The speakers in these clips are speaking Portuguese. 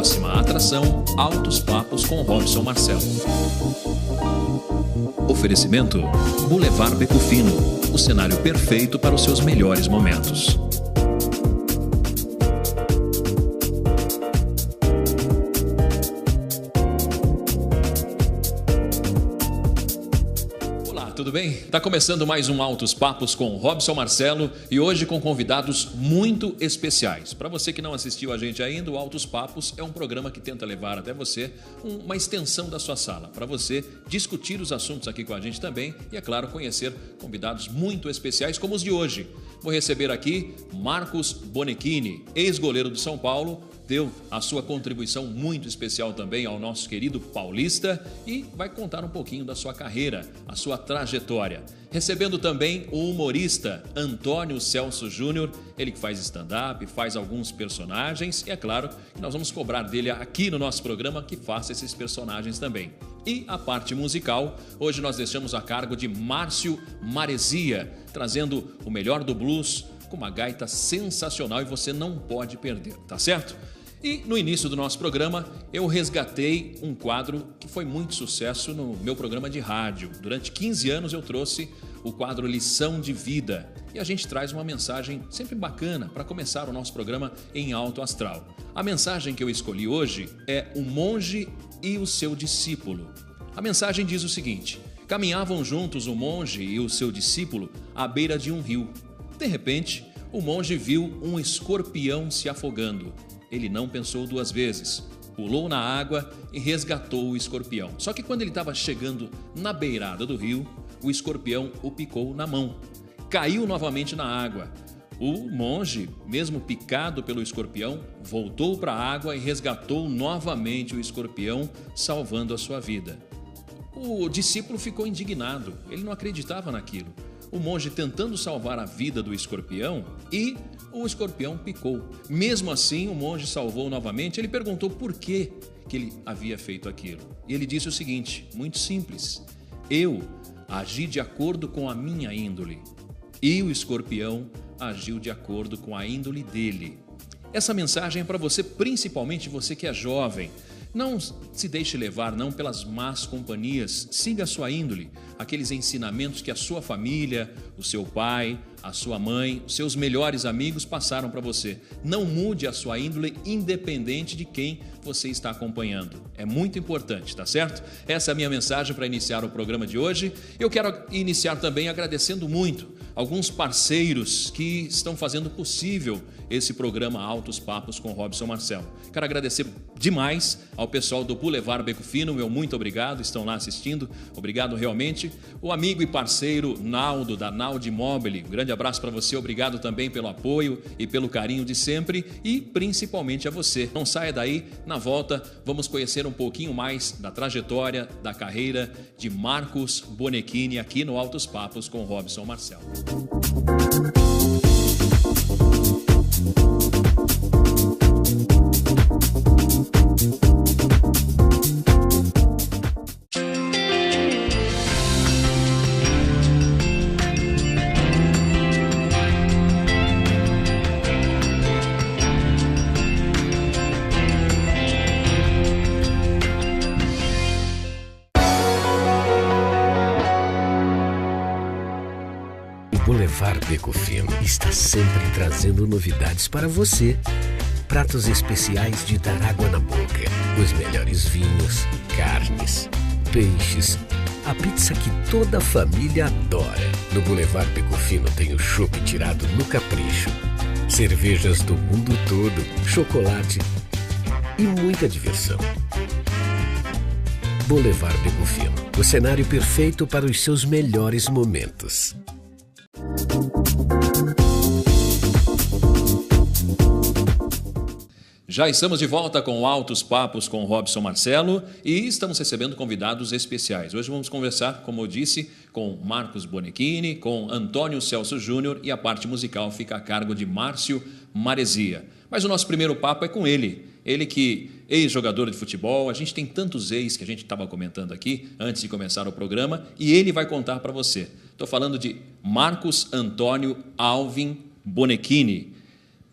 Próxima atração, Altos Papos com Robson Marcelo. Oferecimento, Boulevard Beco Fino, o cenário perfeito para os seus melhores momentos. Tudo bem? Está começando mais um Altos Papos com Robson Marcelo e hoje com convidados muito especiais. Para você que não assistiu a gente ainda, o Altos Papos é um programa que tenta levar até você uma extensão da sua sala, para você discutir os assuntos aqui com a gente também e, é claro, conhecer convidados muito especiais como os de hoje. Vou receber aqui Marcos Bonechini, ex-goleiro do São Paulo, deu a sua contribuição muito especial também ao nosso querido Paulista e vai contar um pouquinho da sua carreira, a sua trajetória. Recebendo também o humorista Antônio Celso Júnior, ele que faz stand-up, faz alguns personagens e, é claro, nós vamos cobrar dele aqui no nosso programa que faça esses personagens também. E a parte musical, hoje nós deixamos a cargo de Márcio Maresia, trazendo o melhor do blues, com uma gaita sensacional e você não pode perder, tá certo? E no início do nosso programa, eu resgatei um quadro que foi muito sucesso no meu programa de rádio. Durante 15 anos eu trouxe o quadro Lição de Vida. E a gente traz uma mensagem sempre bacana para começar o nosso programa em alto astral. A mensagem que eu escolhi hoje é O Monge e o Seu Discípulo. A mensagem diz o seguinte: caminhavam juntos o monge e o seu discípulo à beira de um rio. De repente, o monge viu um escorpião se afogando. Ele não pensou duas vezes, pulou na água e resgatou o escorpião. Só que quando ele estava chegando na beirada do rio, o escorpião o picou na mão. Caiu novamente na água. O monge, mesmo picado pelo escorpião, voltou para a água e resgatou novamente o escorpião, salvando a sua vida. O discípulo ficou indignado, ele não acreditava naquilo. O monge tentando salvar a vida do escorpião e o escorpião picou. Mesmo assim, o monge salvou novamente. Ele perguntou por que ele havia feito aquilo. E ele disse o seguinte, muito simples: eu agi de acordo com a minha índole e o escorpião agiu de acordo com a índole dele. Essa mensagem é para você, principalmente você que é jovem. Não se deixe levar não pelas más companhias, siga a sua índole, aqueles ensinamentos que a sua família, o seu pai, a sua mãe, os seus melhores amigos passaram para você. Não mude a sua índole independente de quem você está acompanhando. É muito importante, tá certo? Essa é a minha mensagem para iniciar o programa de hoje. Eu quero iniciar também agradecendo muito alguns parceiros que estão fazendo possível esse programa Altos Papos com Robson Marcelo. Quero agradecer demais ao pessoal do Boulevard Beco Fino, meu muito obrigado, estão lá assistindo, obrigado realmente. O amigo e parceiro Naldo, da Naldo Imóvel, um grande abraço para você, obrigado também pelo apoio e pelo carinho de sempre e principalmente a você. Não saia daí, na volta vamos conhecer um pouquinho mais da trajetória, da carreira de Marcos Bonechini aqui no Altos Papos com Robson Marcelo. Boulevard Beco Fino está sempre trazendo novidades para você. Pratos especiais de dar água na boca, os melhores vinhos, carnes, peixes, a pizza que toda a família adora. No Boulevard Beco Fino tem o chopp tirado no capricho, cervejas do mundo todo, chocolate e muita diversão. Boulevard Beco Fino, o cenário perfeito para os seus melhores momentos. Já estamos de volta com Altos Papos com Robson Marcelo e estamos recebendo convidados especiais. Hoje vamos conversar, como eu disse, com Marcos Bonechini, com Antônio Celso Júnior e a parte musical fica a cargo de Márcio Maresia. Mas o nosso primeiro papo é com ele. Ele que ex-jogador de futebol, a gente tem tantos ex que a gente estava comentando aqui antes de começar o programa e ele vai contar para você. Estou falando de Marcos Antônio Alvin Bonechini.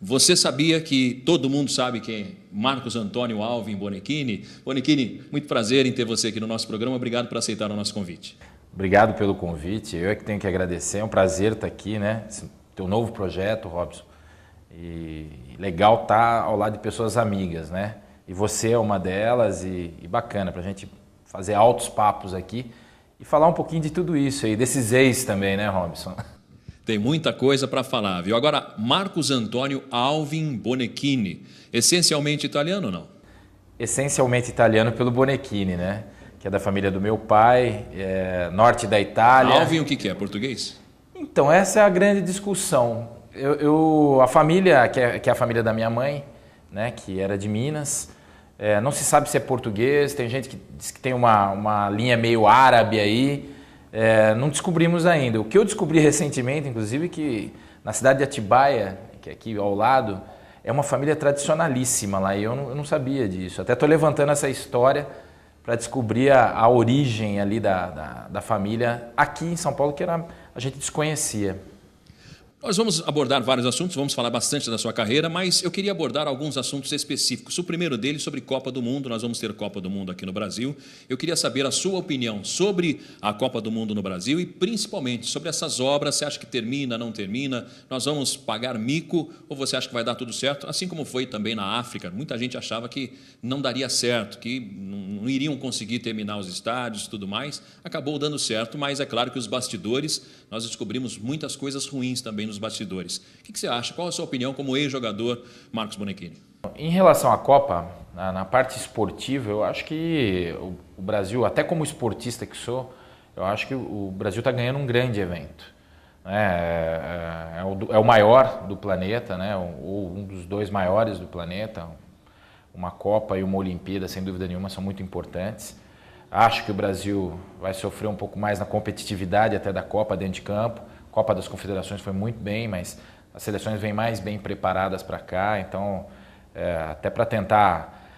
Você sabia que todo mundo sabe quem é Marcos Antônio Alvin Bonechini? Bonechini, muito prazer em ter você aqui no nosso programa. Obrigado por aceitar o nosso convite. Obrigado pelo convite. Eu é que tenho que agradecer. É um prazer estar aqui, né? Esse teu novo projeto, Robson. E legal estar ao lado de pessoas amigas, né? E você é uma delas e bacana para a gente fazer altos papos aqui e falar um pouquinho de tudo isso aí, desses ex também, né, Robson? Tem muita coisa para falar, viu? Agora, Marcos Antônio Alvin Bonechini, essencialmente italiano ou não? Essencialmente italiano pelo Bonechini, né? Que é da família do meu pai, norte da Itália. Alvin o que é? Português? Então, essa é a grande discussão. A família, que é a família da minha mãe, né, que era de Minas, não se sabe se é português, tem gente que diz que tem uma linha meio árabe aí, não descobrimos ainda. O que eu descobri recentemente, inclusive, que na cidade de Atibaia, que é aqui ao lado, é uma família tradicionalíssima lá, e eu não sabia disso. Até estou levantando essa história para descobrir a origem ali da família aqui em São Paulo, que a gente desconhecia. Nós vamos abordar vários assuntos, vamos falar bastante da sua carreira, mas eu queria abordar alguns assuntos específicos. O primeiro deles sobre Copa do Mundo, nós vamos ter Copa do Mundo aqui no Brasil. Eu queria saber a sua opinião sobre a Copa do Mundo no Brasil e principalmente sobre essas obras. Você acha que termina, não termina? Nós vamos pagar mico ou você acha que vai dar tudo certo? Assim como foi também na África, muita gente achava que não daria certo, que não iriam conseguir terminar os estádios e tudo mais. Acabou dando certo, mas é claro que os bastidores, nós descobrimos muitas coisas ruins também nos bastidores. O que você acha? Qual a sua opinião como ex-jogador, Marcos Bonechini? Em relação à Copa, na parte esportiva, eu acho que o Brasil, até como esportista que sou, eu acho que o Brasil está ganhando um grande evento. É o maior do planeta, né? Ou um dos dois maiores do planeta. Uma Copa e uma Olimpíada, sem dúvida nenhuma, são muito importantes. Acho que o Brasil vai sofrer um pouco mais na competitividade até da Copa dentro de campo. A Copa das Confederações foi muito bem, mas as seleções vêm mais bem preparadas para cá. Então, até para tentar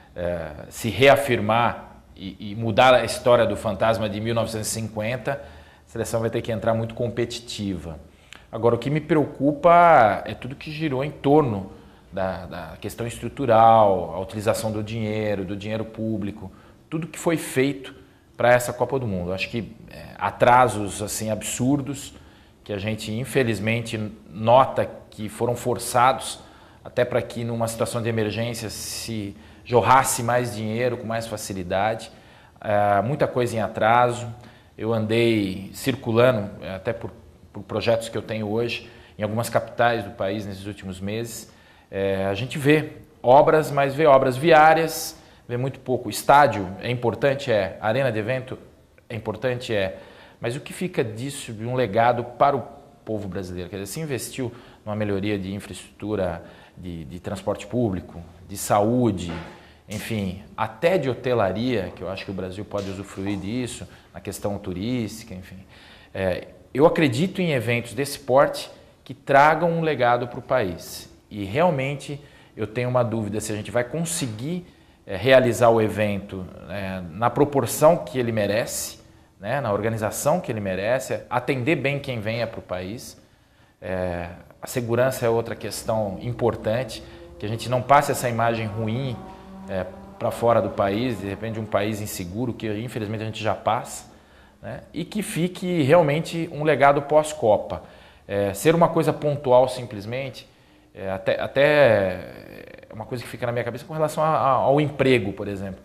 se reafirmar e mudar a história do fantasma de 1950, a seleção vai ter que entrar muito competitiva. Agora, o que me preocupa é tudo que girou em torno da questão estrutural, a utilização do dinheiro público, tudo que foi feito para essa Copa do Mundo. Acho que atrasos assim absurdos que a gente infelizmente nota que foram forçados até para que numa situação de emergência se jorrasse mais dinheiro com mais facilidade, muita coisa em atraso. Eu andei circulando, até por projetos que eu tenho hoje, em algumas capitais do país nesses últimos meses. A gente vê obras, mas vê obras viárias, vê muito pouco. Estádio é importante, arena de evento é importante, mas o que fica disso de um legado para o povo brasileiro? Quer dizer, se investiu numa melhoria de infraestrutura, de transporte público, de saúde, enfim, até de hotelaria, que eu acho que o Brasil pode usufruir disso, na questão turística, enfim. Eu acredito em eventos desse porte que tragam um legado para o país. E realmente eu tenho uma dúvida se a gente vai conseguir realizar o evento na proporção que ele merece, né, na organização que ele merece, atender bem quem venha para o país. A segurança é outra questão importante, que a gente não passe essa imagem ruim para fora do país, de repente um país inseguro, que infelizmente a gente já passa, né, e que fique realmente um legado pós-Copa. Ser uma coisa pontual simplesmente, até uma coisa que fica na minha cabeça com relação ao emprego, por exemplo.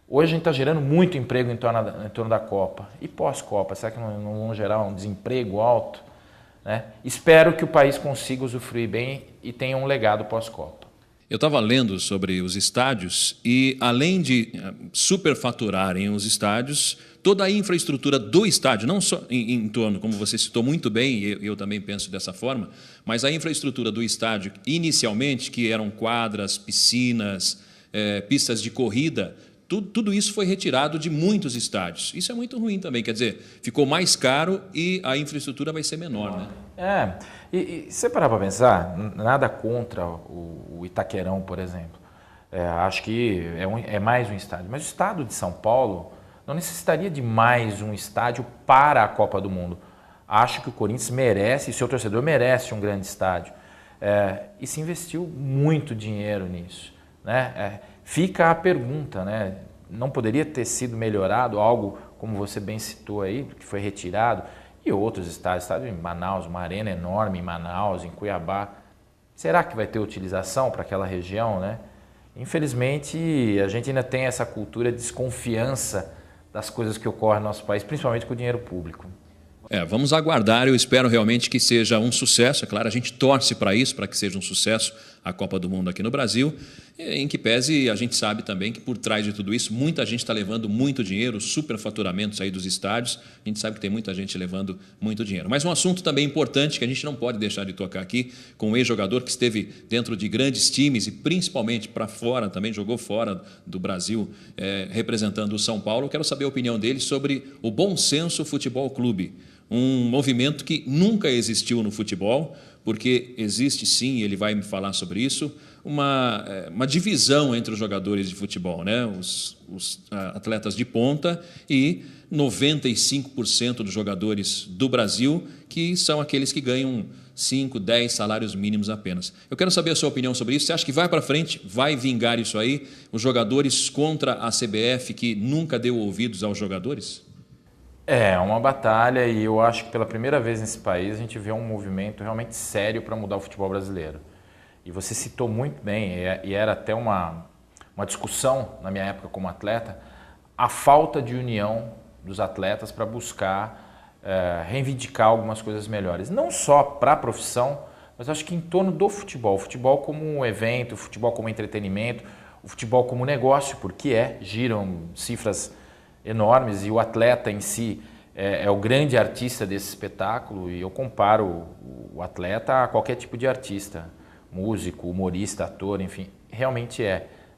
Hoje a gente está gerando muito emprego em torno da Copa. E pós-Copa, será que não vão gerar um desemprego alto? Né? Espero que o país consiga usufruir bem e tenha um legado pós-Copa. Eu estava lendo sobre os estádios e, além de superfaturarem os estádios, toda a infraestrutura do estádio, não só em torno, como você citou muito bem, e eu também penso dessa forma, mas a infraestrutura do estádio, inicialmente, que eram quadras, piscinas, pistas de corrida, tudo isso foi retirado de muitos estádios. Isso é muito ruim também, quer dizer, ficou mais caro e a infraestrutura vai ser menor, né? E se você parar para pensar, nada contra o Itaquerão, por exemplo. Acho que é mais um estádio. Mas o estado de São Paulo não necessitaria de mais um estádio para a Copa do Mundo. Acho que o Corinthians merece, e seu torcedor merece um grande estádio. E se investiu muito dinheiro nisso, né? Fica a pergunta, né? Não poderia ter sido melhorado algo, como você bem citou aí, que foi retirado, e outros estádio em Manaus, uma arena enorme em Manaus, em Cuiabá. Será que vai ter utilização para aquela região, né? Infelizmente, a gente ainda tem essa cultura de desconfiança das coisas que ocorrem no nosso país, principalmente com o dinheiro público. Vamos aguardar, eu espero realmente que seja um sucesso, é claro, a gente torce para isso, para que seja um sucesso a Copa do Mundo aqui no Brasil, em que pese a gente sabe também que por trás de tudo isso, muita gente está levando muito dinheiro, superfaturamentos aí dos estádios, a gente sabe que tem muita gente levando muito dinheiro. Mas um assunto também importante que a gente não pode deixar de tocar aqui, com um ex-jogador que esteve dentro de grandes times e principalmente para fora, também jogou fora do Brasil, representando o São Paulo. Eu quero saber a opinião dele sobre o Bom Senso Futebol Clube, um movimento que nunca existiu no futebol, porque existe sim, ele vai me falar sobre isso, uma divisão entre os jogadores de futebol, né? Os atletas de ponta e 95% dos jogadores do Brasil, que são aqueles que ganham 5, 10 salários mínimos apenas. Eu quero saber a sua opinião sobre isso. Você acha que vai para frente, vai vingar isso aí? Os jogadores contra a CBF, que nunca deu ouvidos aos jogadores? É uma batalha e eu acho que pela primeira vez nesse país a gente vê um movimento realmente sério para mudar o futebol brasileiro. E você citou muito bem, e era até uma discussão na minha época como atleta, a falta de união dos atletas para buscar reivindicar algumas coisas melhores. Não só para a profissão, mas acho que em torno do futebol. O futebol como um evento, o futebol como entretenimento, o futebol como negócio, porque giram cifras enormes e o atleta em si é o grande artista desse espetáculo e eu comparo o atleta a qualquer tipo de artista, músico, humorista, ator, enfim, realmente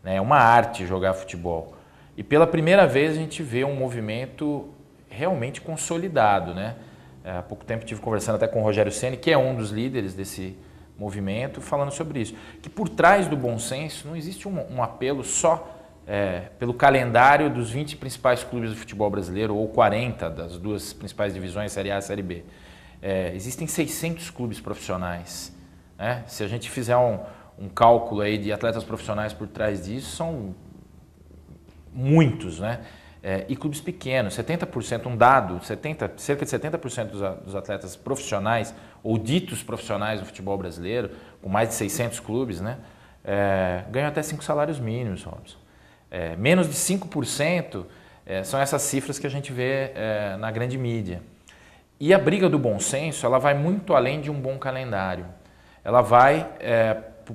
né? É uma arte jogar futebol. E pela primeira vez a gente vê um movimento realmente consolidado, né? Há pouco tempo estive conversando até com o Rogério Ceni, que é um dos líderes desse movimento, falando sobre isso, que por trás do bom senso não existe um apelo só pelo calendário dos 20 principais clubes do futebol brasileiro, ou 40 das duas principais divisões, Série A e Série B. Existem 600 clubes profissionais. Né? Se a gente fizer um cálculo aí de atletas profissionais por trás disso, são muitos. Né? E clubes pequenos, 70%, um dado, cerca de 70% dos atletas profissionais, ou ditos profissionais do futebol brasileiro, com mais de 600 clubes, né? Ganham até 5 salários mínimos, Robson. Menos de 5% são essas cifras que a gente vê na grande mídia. E a briga do bom senso, ela vai muito além de um bom calendário. Ela vai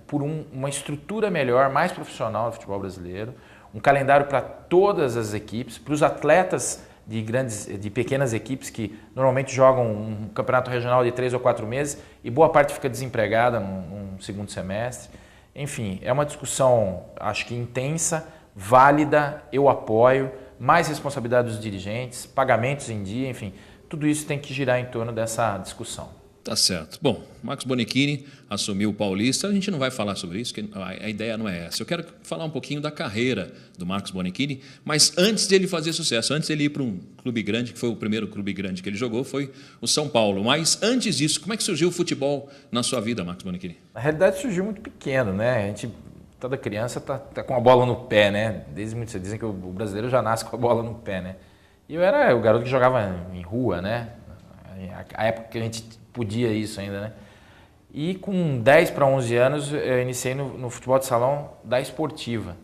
por uma estrutura melhor, mais profissional do futebol brasileiro, um calendário para todas as equipes, para os atletas de pequenas equipes que normalmente jogam um campeonato regional de 3 ou 4 meses e boa parte fica desempregada num segundo semestre. Enfim, é uma discussão, acho que intensa, válida, eu apoio, mais responsabilidade dos dirigentes, pagamentos em dia, enfim, tudo isso tem que girar em torno dessa discussão. Tá certo. Bom, Marcos Bonichini assumiu o Paulista, a gente não vai falar sobre isso, porque a ideia não é essa. Eu quero falar um pouquinho da carreira do Marcos Bonichini, mas antes dele fazer sucesso, antes dele ir para um clube grande, que foi o primeiro clube grande que ele jogou, foi o São Paulo. Mas antes disso, como é que surgiu o futebol na sua vida, Marcos Bonichini? Na realidade surgiu muito pequeno, né? Toda criança tá com a bola no pé, né? Desde muito cedo. Dizem que o brasileiro já nasce com a bola no pé, né? E eu era o garoto que jogava em rua, né? A época que a gente podia isso ainda, né? E com 10 para 11 anos eu iniciei no futebol de salão da Esportiva,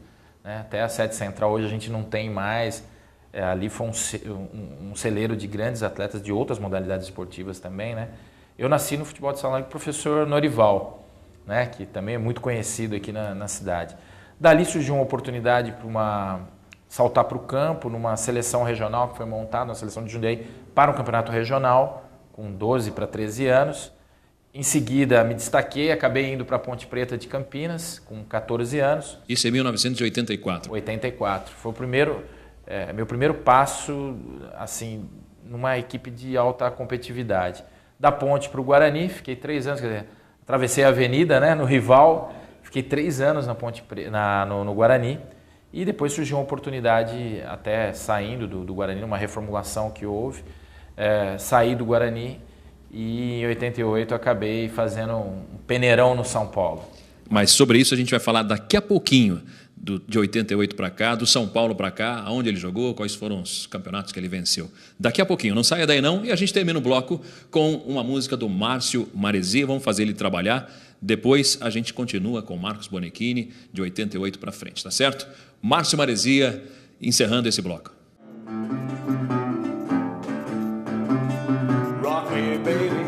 né? Até a sede central hoje a gente não tem mais. Ali foi um celeiro de grandes atletas de outras modalidades esportivas também, né? Eu nasci no futebol de salão com o professor Norival, né, que também é muito conhecido aqui na cidade. Dali surgiu uma oportunidade para saltar para o campo, numa seleção regional que foi montada, uma seleção de Jundiaí, para um campeonato regional, com 12 para 13 anos. Em seguida, me destaquei, acabei indo para a Ponte Preta de Campinas, com 14 anos. Isso em 1984? 84. Foi meu primeiro passo, assim, numa equipe de alta competitividade. Da Ponte para o Guarani, fiquei 3 anos, quer dizer, atravessei a avenida, né, no rival, fiquei 3 anos no Guarani e depois surgiu uma oportunidade, até saindo do Guarani, uma reformulação que houve, saí do Guarani E em 88 eu acabei fazendo um peneirão no São Paulo. Mas sobre isso a gente vai falar daqui a pouquinho, de 88 para cá, do São Paulo para cá, aonde ele jogou, quais foram os campeonatos que ele venceu. Daqui a pouquinho, não saia daí não, e a gente termina o bloco com uma música do Márcio Maresia, vamos fazer ele trabalhar, depois a gente continua com Marcos Bonechini, de 88 para frente, tá certo? Márcio Maresia, encerrando esse bloco. Rock me, baby.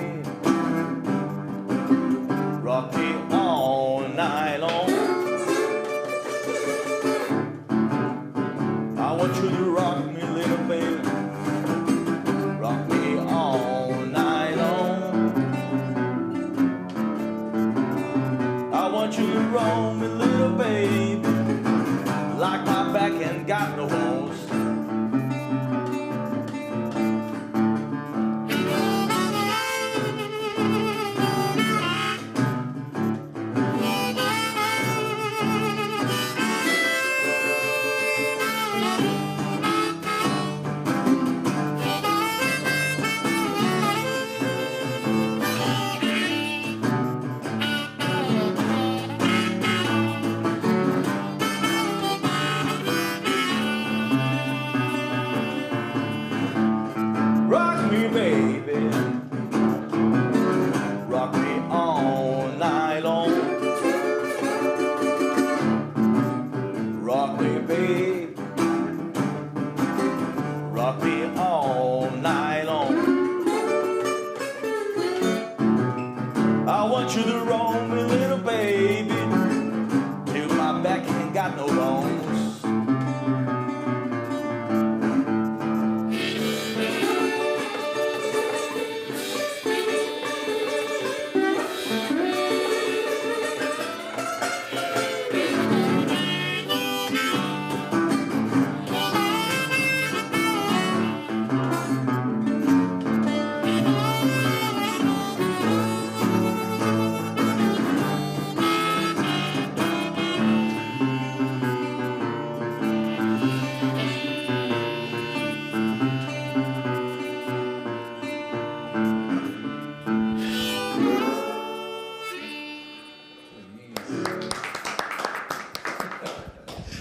Rock me all night long. I want you to rock me, little baby. Rock me all night long. I want you to roll me, little baby, like my back ain't got no bones.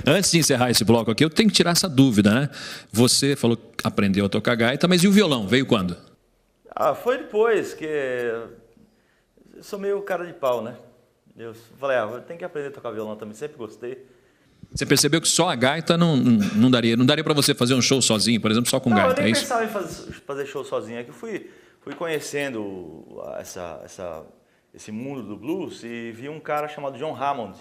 Antes de encerrar esse bloco aqui, eu tenho que tirar essa dúvida, né? Você falou que aprendeu a tocar gaita, mas e o violão? Veio quando? Foi depois, que eu sou meio cara de pau, né? Eu falei, eu tenho que aprender a tocar violão também, sempre gostei. Você percebeu que só a gaita não daria para você fazer um show sozinho, por exemplo, só com gaita, eu nem é isso? pensava em fazer show sozinho, é que eu fui conhecendo esse mundo do blues e vi um cara chamado John Hammond,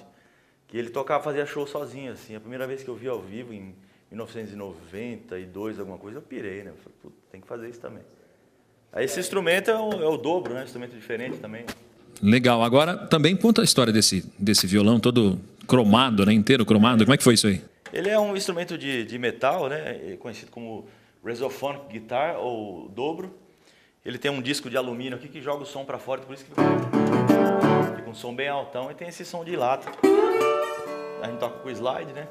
que ele fazia show sozinho, assim. A primeira vez que eu vi ao vivo, em 1992, alguma coisa, eu pirei, né? Eu falei, puta, tem que fazer isso também. Aí esse instrumento é o dobro, né? Um instrumento diferente também. Legal. Agora, também conta a história desse violão todo cromado, né? Inteiro cromado. Como é que foi isso aí? Ele é um instrumento de metal, né? Conhecido como Resophonic Guitar, ou dobro. Ele tem um disco de alumínio aqui que joga o som para fora, por isso que fica um som bem altão. E tem esse som de lata. A gente toca com o slide, né?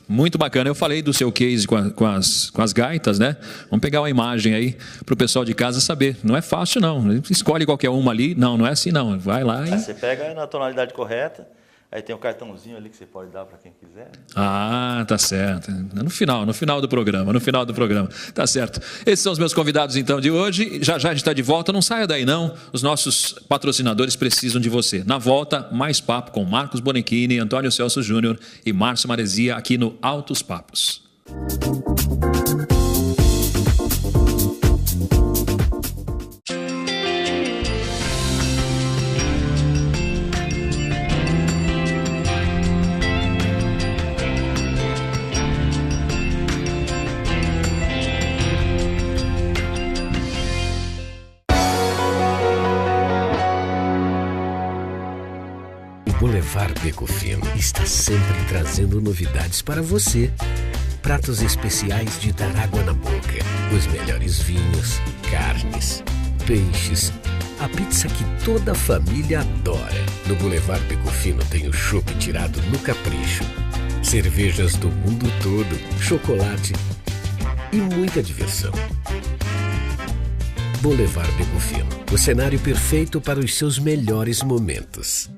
Muito bacana. Eu falei do seu case com as gaitas, né? Vamos pegar uma imagem aí para o pessoal de casa saber. Não é fácil, não. Escolhe qualquer uma ali. Não é assim, não. Vai lá e... Você pega na tonalidade correta. Aí tem um cartãozinho ali que você pode dar para quem quiser. Ah, tá certo. No final do programa. Tá certo. Esses são os meus convidados, então, de hoje. Já a gente está de volta. Não saia daí, não. Os nossos patrocinadores precisam de você. Na volta, mais papo com Marcos Bonechini, Antônio Celso Júnior e Márcio Maresia aqui no Altos Papos. Boulevard Beco Fino está sempre trazendo novidades para você. Pratos especiais de dar água na boca. Os melhores vinhos, carnes, peixes. A pizza que toda a família adora. No Boulevard Beco Fino tem o chopp tirado no capricho. Cervejas do mundo todo, chocolate e muita diversão. Boulevard Becufino, o cenário perfeito para os seus melhores momentos.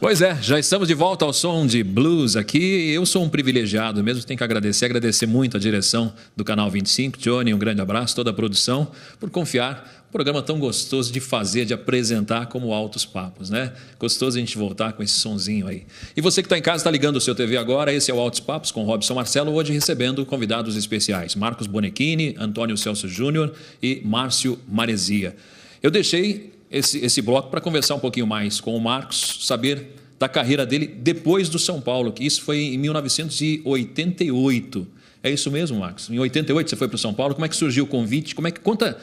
Pois é, já estamos de volta ao som de blues aqui. Eu sou um privilegiado mesmo, tenho que agradecer muito a direção do Canal 25. Johnny, um grande abraço, toda a produção, por confiar um programa tão gostoso de fazer, de apresentar como Altos Papos, né? Gostoso a gente voltar com esse sonzinho aí. E você que está em casa, está ligando o seu TV agora, esse é o Altos Papos com Robson Marcelo, hoje recebendo convidados especiais, Marcos Bonechini, Antônio Celso Júnior e Márcio Maresia. Eu deixei esse bloco para conversar um pouquinho mais com o Marcos, saber da carreira dele depois do São Paulo, que isso foi em 1988. É isso mesmo, Marcos? Em 88 você foi para o São Paulo, como é que surgiu o convite? Como é que conta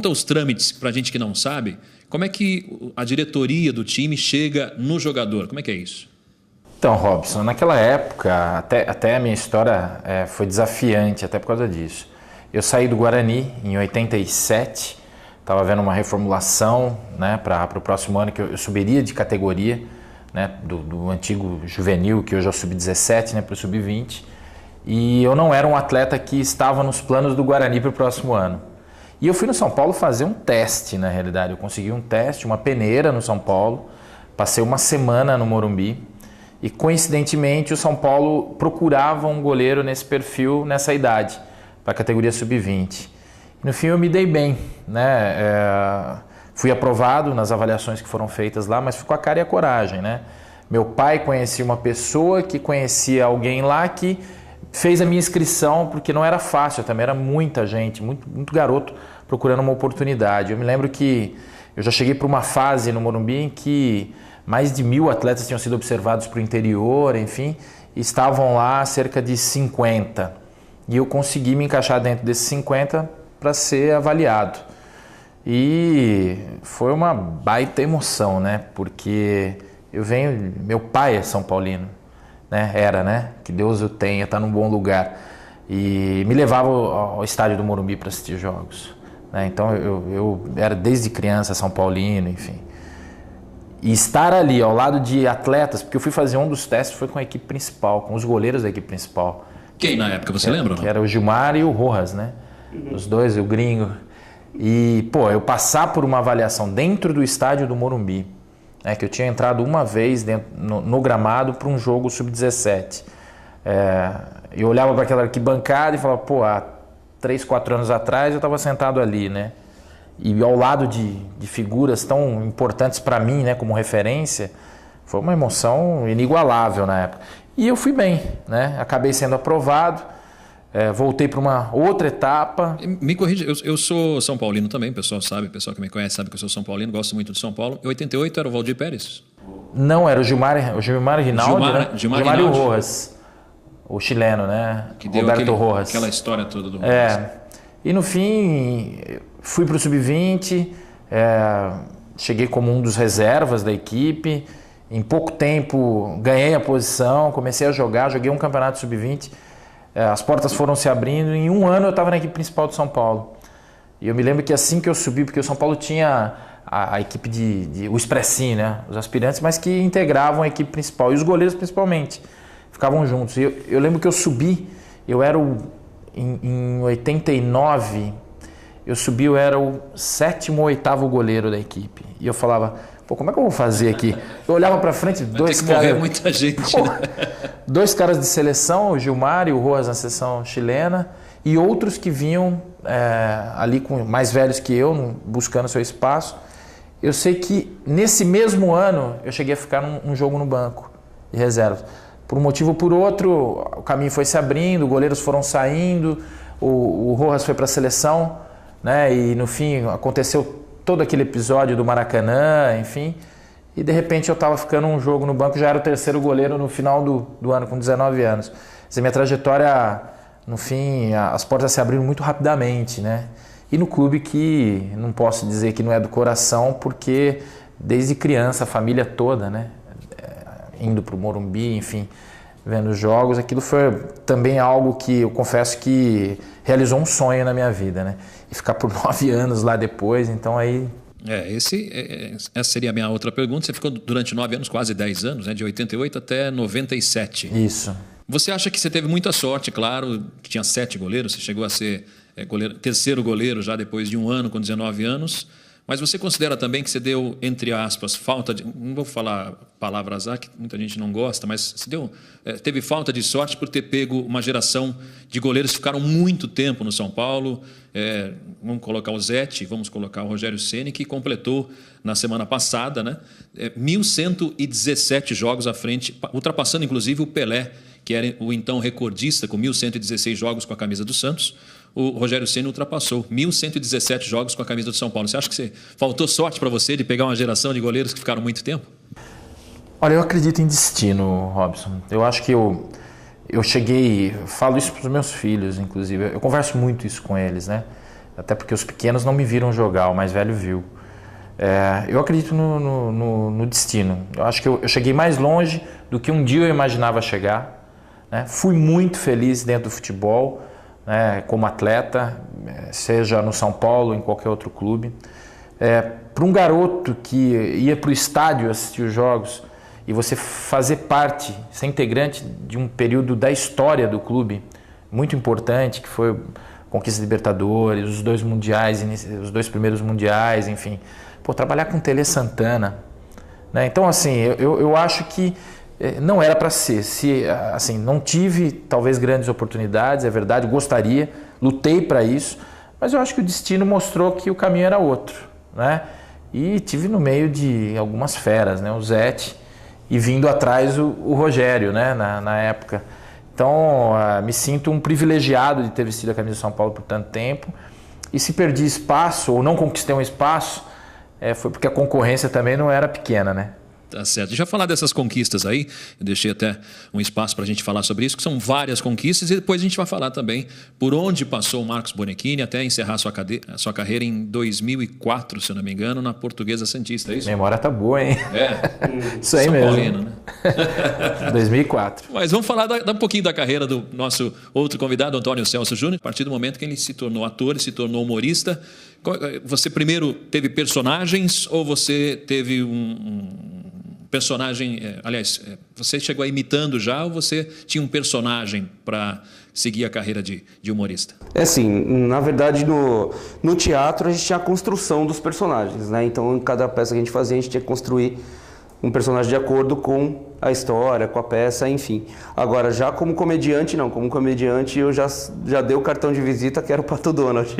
os trâmites para a gente que não sabe? Como é que a diretoria do time chega no jogador? Como é que é isso? Então, Robson, naquela época, até a minha história foi desafiante, até por causa disso. Eu saí do Guarani em 87, estava vendo uma reformulação, né, para o próximo ano que eu subiria de categoria, né, do antigo juvenil, que hoje é o sub-17, né, para o sub-20. E eu não era um atleta que estava nos planos do Guarani para o próximo ano. E eu fui no São Paulo fazer um teste, na realidade. Eu consegui um teste, uma peneira no São Paulo, passei uma semana no Morumbi e, coincidentemente, o São Paulo procurava um goleiro nesse perfil, nessa idade, para a categoria sub-20. No fim eu me dei bem, né? Fui aprovado nas avaliações que foram feitas lá, mas fui com a cara e a coragem, né? Meu pai conhecia uma pessoa que conhecia alguém lá que fez a minha inscrição, porque não era fácil, também era muita gente, muito garoto procurando uma oportunidade. Eu me lembro que eu já cheguei para uma fase no Morumbi em que mais de 1.000 atletas tinham sido observados para o interior, enfim, e estavam lá cerca de 50. E eu consegui me encaixar dentro desses 50 para ser avaliado. E foi uma baita emoção, né? Porque meu pai é São Paulino, né? Era, né? Que Deus o tenha, tá num bom lugar. E me levava ao estádio do Morumbi para assistir jogos, né? Então eu era desde criança São Paulino, enfim. E estar ali ao lado de atletas, porque eu fui fazer um dos testes, foi com a equipe principal, com os goleiros da equipe principal. Quem na época, você lembra? Que era o Gilmar e o Rojas, né? Os dois, o gringo. E, eu passar por uma avaliação dentro do estádio do Morumbi, né, que eu tinha entrado uma vez no gramado para um jogo sub-17. Eu olhava para aquela arquibancada e falava, há 3, 4 anos atrás eu estava sentado ali, né? E ao lado de figuras tão importantes para mim, né, como referência, foi uma emoção inigualável na época. E eu fui bem, né? Acabei sendo aprovado. Voltei para uma outra etapa. Me corrija, eu sou São Paulino também, o pessoal que me conhece sabe que eu sou São Paulino, gosto muito de São Paulo. Em 88 era o Valdir Pérez? Não, era o Gilmar Rinaldi, Gilmar e o Rojas, o chileno, né? Que deu Roberto Rojas. Aquela história toda do Rojas. E no fim, fui para o sub-20, cheguei como um dos reservas da equipe. Em pouco tempo ganhei a posição, comecei a joguei um campeonato sub-20. As portas foram se abrindo. Em um ano eu estava na equipe principal de São Paulo. E eu me lembro que assim que eu subi, porque o São Paulo tinha a equipe o expressinho, né? Os aspirantes, mas que integravam a equipe principal. E os goleiros principalmente, ficavam juntos. E eu lembro que eu subi, em 89, eu era o 7º ou 8º goleiro da equipe. E eu falava, como é que eu vou fazer aqui? Eu olhava para frente, dois caras... Vai ter que correr muita gente, né? 2 caras de seleção, o Gilmar e o Rojas na seleção chilena, e outros que vinham ali mais velhos que eu, buscando seu espaço. Eu sei que nesse mesmo ano eu cheguei a ficar num jogo no banco de reservas. Por um motivo ou por outro, o caminho foi se abrindo, goleiros foram saindo, o Rojas foi para a seleção, né? E no fim aconteceu todo aquele episódio do Maracanã, enfim, e de repente eu estava ficando um jogo no banco, já era o 3º goleiro no final do ano, com 19 anos. Minha trajetória, no fim, as portas se abriram muito rapidamente, né? E no clube que não posso dizer que não é do coração, porque desde criança, a família toda, né? Indo para o Morumbi, enfim, vendo os jogos. Aquilo foi também algo que eu confesso que realizou um sonho na minha vida, né? E ficar por 9 anos lá depois, então aí... Essa seria a minha outra pergunta. Você ficou durante 9 anos, quase 10 anos, né? De 88 até 97. Isso. Você acha que você teve muita sorte, claro, que tinha 7 goleiros, você chegou a ser terceiro goleiro já depois de 1 ano, com 19 anos, mas você considera também que você deu, entre aspas, falta de... Não vou falar palavra azar, que muita gente não gosta, mas você teve falta de sorte por ter pego uma geração de goleiros que ficaram muito tempo no São Paulo. Vamos colocar o Zete, vamos colocar o Rogério Ceni, que completou na semana passada, né, 1.117 jogos à frente, ultrapassando inclusive o Pelé, que era o então recordista com 1.116 jogos com a camisa do Santos. O Rogério Ceni ultrapassou 1.117 jogos com a camisa do São Paulo. Você acha que faltou sorte para você de pegar uma geração de goleiros que ficaram muito tempo? Olha, eu acredito em destino, Robson. Eu acho que eu cheguei... Falo isso para os meus filhos, inclusive. Eu converso muito isso com eles, né? Até porque os pequenos não me viram jogar, o mais velho viu. Eu acredito no destino. Eu acho que eu cheguei mais longe do que um dia eu imaginava chegar, né? Fui muito feliz dentro do futebol, né, como atleta, seja no São Paulo ou em qualquer outro clube. Para um garoto que ia para o estádio assistir os jogos e você fazer parte, ser integrante de um período da história do clube muito importante, que foi a conquista de Libertadores, os 2 mundiais, os 2 primeiros mundiais, enfim. Trabalhar com Tele Santana, né? Então, assim, eu acho que não era para ser. Assim, não tive, talvez, grandes oportunidades, é verdade, gostaria, lutei para isso, mas eu acho que o destino mostrou que o caminho era outro, né? E tive no meio de algumas feras, né? O Zete, e vindo atrás o Rogério, né? Na época. Então, me sinto um privilegiado de ter vestido a camisa do São Paulo por tanto tempo, e se perdi espaço ou não conquistei um espaço, foi porque a concorrência também não era pequena, né? Tá certo. Deixa eu falar dessas conquistas aí. Eu deixei até um espaço para a gente falar sobre isso, que são várias conquistas, e depois a gente vai falar também por onde passou o Marcos Bonechini até encerrar sua carreira em 2004, se eu não me engano, na Portuguesa Santista, é isso? Memória tá boa, hein? Isso aí São mesmo. Paulino, né? 2004. Mas vamos falar um pouquinho da carreira do nosso outro convidado, Antônio Celso Júnior. A partir do momento que ele se tornou ator e se tornou humorista, você primeiro teve personagens ou você teve um personagem, aliás, você chegou imitando já ou você tinha um personagem para seguir a carreira de humorista? Assim, na verdade no teatro a gente tinha a construção dos personagens, né? Então em cada peça que a gente fazia a gente tinha que construir um personagem de acordo com a história, com a peça, enfim. Agora, já como comediante, não. Como comediante eu já dei o cartão de visita que era o Pato Donald,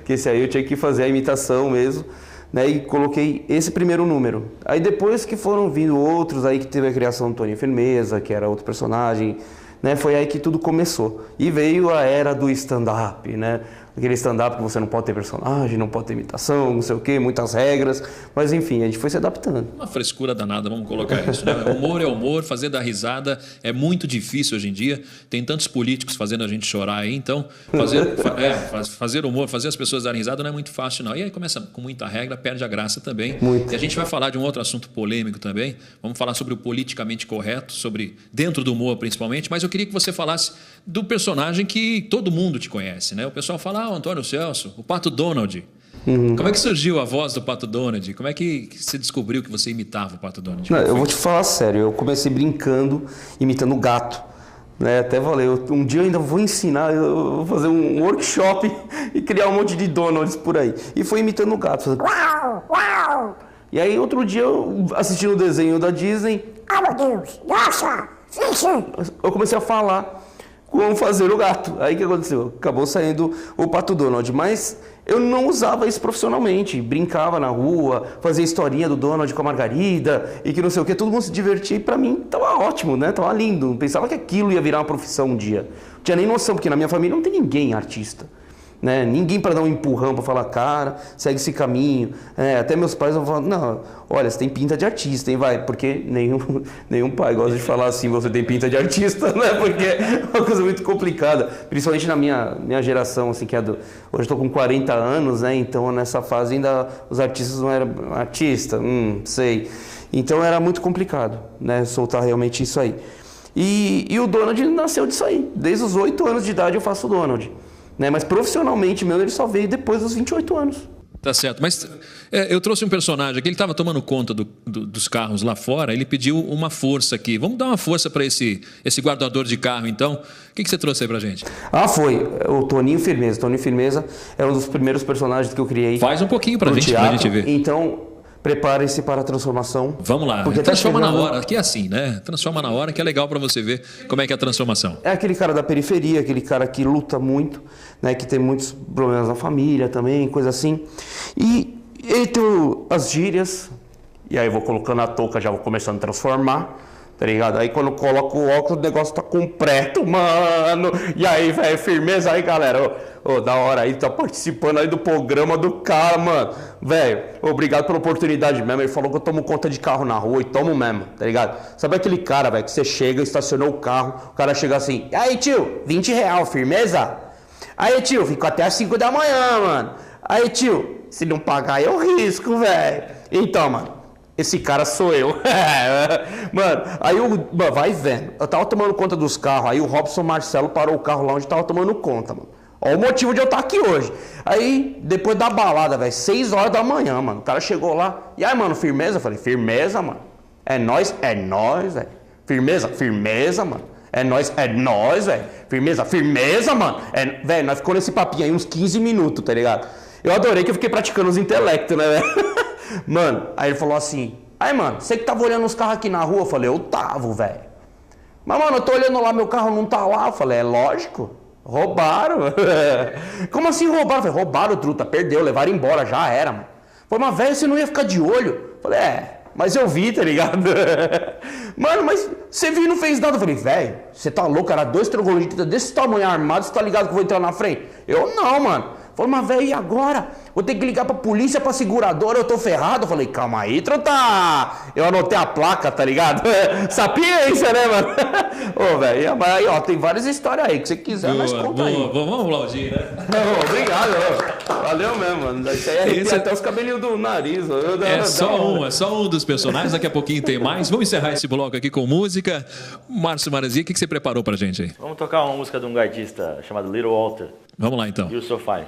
que esse aí eu tinha que fazer a imitação mesmo. Né, e coloquei esse primeiro número. Aí depois que foram vindo outros, aí que teve a criação do Toninho Firmeza, que era outro personagem, né, foi aí que tudo começou. E veio a era do stand-up, né? Aquele stand-up que você não pode ter personagem, não pode ter imitação, não sei o quê, muitas regras, mas enfim, a gente foi se adaptando. Uma frescura danada, vamos colocar isso, né? Humor é humor, fazer dar risada é muito difícil hoje em dia, tem tantos políticos fazendo a gente chorar aí, então fazer humor, fazer as pessoas darem risada não é muito fácil não. E aí começa com muita regra, perde a graça também. Muito. E a gente vai falar de um outro assunto polêmico também, vamos falar sobre o politicamente correto, sobre dentro do humor principalmente, mas eu queria que você falasse do personagem que todo mundo te conhece, né? O pessoal fala, o Antônio Celso, o Pato Donald. Como é que surgiu a voz do Pato Donald? Como é que você descobriu que você imitava o Pato Donald? Não, eu vou te falar sério, eu comecei brincando, imitando gato. Né? Até valeu. Um dia eu ainda vou ensinar, eu vou fazer um workshop e criar um monte de Donalds por aí. E foi imitando o gato, fazendo uau, uau. E aí outro dia eu assistindo o desenho da Disney, meu Deus, nossa, eu comecei a falar como fazer o gato. Aí o que aconteceu? Acabou saindo o Pato Donald, mas eu não usava isso profissionalmente. Brincava na rua, fazia historinha do Donald com a Margarida e que não sei o que, todo mundo se divertia e pra mim tava ótimo, né? Tava lindo. Pensava que aquilo ia virar uma profissão um dia. Não tinha nem noção, porque na minha família não tem ninguém artista. Né? Ninguém para dar um empurrão para falar, cara, segue esse caminho. Até meus pais vão falar, não, olha, você tem pinta de artista, hein, vai? Porque nenhum pai gosta de falar assim, você tem pinta de artista, né? Porque é uma coisa muito complicada. Principalmente na minha geração, assim, que é hoje eu estou com 40 anos, né? Então nessa fase ainda os artistas não eram artista, sei. Então era muito complicado, né? Soltar realmente isso aí. E o Donald nasceu disso aí. Desde os 8 anos de idade eu faço o Donald. Né? Mas profissionalmente mesmo ele só veio depois dos 28 anos. Tá certo, mas eu trouxe um personagem aqui, ele estava tomando conta dos carros lá fora, ele pediu uma força aqui. Vamos dar uma força para esse guardador de carro, então. O que você trouxe aí pra gente? Foi o Toninho Firmeza. Toninho Firmeza é um dos primeiros personagens que eu criei. Faz um pouquinho pra gente ver. Então, prepare-se para a transformação. Vamos lá, porque transforma na hora, aqui é assim, né? Transforma na hora, que é legal para você ver como é que é a transformação. É aquele cara da periferia, aquele cara que luta muito, né? Que tem muitos problemas na família também, coisa assim. E ele tem as gírias, e aí eu vou colocando a touca, já vou começando a transformar, tá ligado? Aí quando eu coloco o óculos, o negócio tá completo, mano. E aí, velho, firmeza aí, galera. Da hora aí, tá participando aí do programa do cara, mano. Velho, obrigado pela oportunidade mesmo. Ele falou que eu tomo conta de carro na rua e tomo mesmo, tá ligado? Sabe aquele cara, velho, que você chega, estacionou o carro, o cara chega assim, e aí, tio, R$20, firmeza? Aí, tio, fico até às 5 da manhã, mano. Aí, tio, se não pagar eu risco, velho. Então, mano, esse cara sou eu. Mano, aí vai vendo. Eu tava tomando conta dos carros, aí o Robson Marcelo parou o carro lá onde tava tomando conta, mano. Olha o motivo de eu estar aqui hoje. Aí, depois da balada, velho, 6 horas da manhã, mano. O cara chegou lá. E aí, mano, firmeza? Eu falei, firmeza, mano. É nóis, velho. Firmeza, mano. É nóis, velho. Firmeza, mano. Velho, nós ficamos nesse papinho aí uns 15 minutos, tá ligado? Eu adorei que eu fiquei praticando os intelectos, né, velho? Mano, aí ele falou assim, aí, mano, você que tava olhando os carros aqui na rua? Eu falei, eu tava, velho. Mas, mano, eu tô olhando lá, meu carro não tá lá. Eu falei, é lógico. Roubaram. Como assim roubaram? Eu falei, roubaram, truta, perdeu, levaram embora, já era, mano. Falei, mas velho, você não ia ficar de olho? Eu falei, mas eu vi, tá ligado? Mano, mas você viu e não fez nada? Eu falei, velho, você tá louco, era 2 trogloditas desse tamanho armados, você tá ligado que eu vou entrar na frente? Eu não, mano. Falei, mas velho, e agora? Vou ter que ligar pra polícia, pra seguradora, eu tô ferrado. Eu falei, calma aí, truta. Eu anotei a placa, tá ligado? Sapiência, né, mano? Ô, velho, mas aí, ó, tem várias histórias aí que você quiser, mas conta aí. Vamos aplaudir, né? Obrigado, valeu mesmo, mano. Isso aí arrepia até os cabelinhos do nariz. É só um dos personagens, daqui a pouquinho tem mais. Vamos encerrar esse bloco aqui com música. Márcio Marazzi, o que você preparou pra gente aí? Vamos tocar uma música de um gaitista chamado Little Walter. Vamos lá, então. You So Fine.